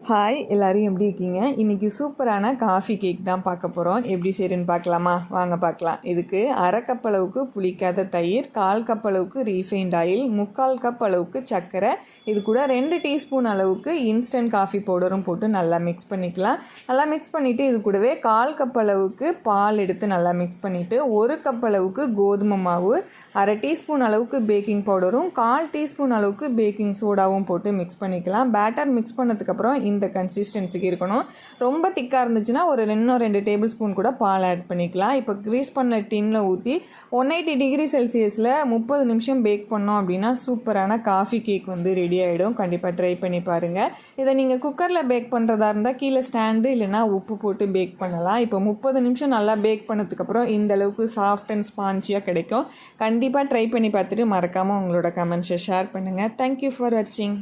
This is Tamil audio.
ஹாய் எல்லோரும் எப்படி இருக்கீங்க? இன்றைக்கி சூப்பரான காஃபி கேக் தான் பார்க்க போகிறோம். எப்படி செய்கிறேன்னு பார்க்கலாமா? வாங்க பார்க்கலாம். இதுக்கு அரை கப் அளவுக்கு புளிக்காத தயிர், 1/4 கப் அளவுக்கு ரீஃபைண்ட் ஆயில், 3/4 கப் அளவுக்கு சர்க்கரை, இது கூட 2 டீஸ்பூன் அளவுக்கு இன்ஸ்டன்ட் காஃபி பவுடரும் போட்டு நல்லா மிக்ஸ் பண்ணிக்கலாம். நல்லா மிக்ஸ் பண்ணிவிட்டு இது கூடவே 1/4 கப் அளவுக்கு பால் எடுத்து நல்லா மிக்ஸ் பண்ணிவிட்டு 1 கப் அளவுக்கு கோதுமை மாவு, அரை டீஸ்பூன் அளவுக்கு பேக்கிங் பவுடரும் 1/4 டீஸ்பூன் அளவுக்கு பேக்கிங் சோடாவும் போட்டு மிக்ஸ் பண்ணிக்கலாம். பேட்டர் மிக்ஸ் பண்ணதுக்கப்புறம் இந்த கன்சிஸ்டன்சிக்கு இருக்கணும். ரொம்ப திக்காக இருந்துச்சுன்னா ஒரு 2 டேபிள் ஸ்பூன் கூட பால் ஆட் பண்ணிக்கலாம். இப்போ க்ரீஸ் பண்ண டின்னில் ஊற்றி 180 டிகிரி செல்சியஸில் 30 நிமிஷம் பேக் பண்ணோம் அப்படின்னா சூப்பரான காஃபி கேக் வந்து ரெடி ஆகிடும். கண்டிப்பாக ட்ரை பண்ணி பாருங்கள். இதை நீங்கள் குக்கரில் பேக் பண்ணுறதா இருந்தால் கீழே ஸ்டாண்டு இல்லைனா உப்பு போட்டு பேக் பண்ணலாம். இப்போ 30 நிமிஷம் நல்லா பேக் பண்ணதுக்கப்புறம் இந்த அளவுக்கு சாஃப்ட் அண்ட் ஸ்பான்ச்சியாக கிடைக்கும். கண்டிப்பாக ட்ரை பண்ணி பார்த்துட்டு மறக்காமல் உங்களோட கமெண்ட்ஸை ஷேர் பண்ணுங்கள். தேங்க்யூ ஃபார் வாட்சிங்.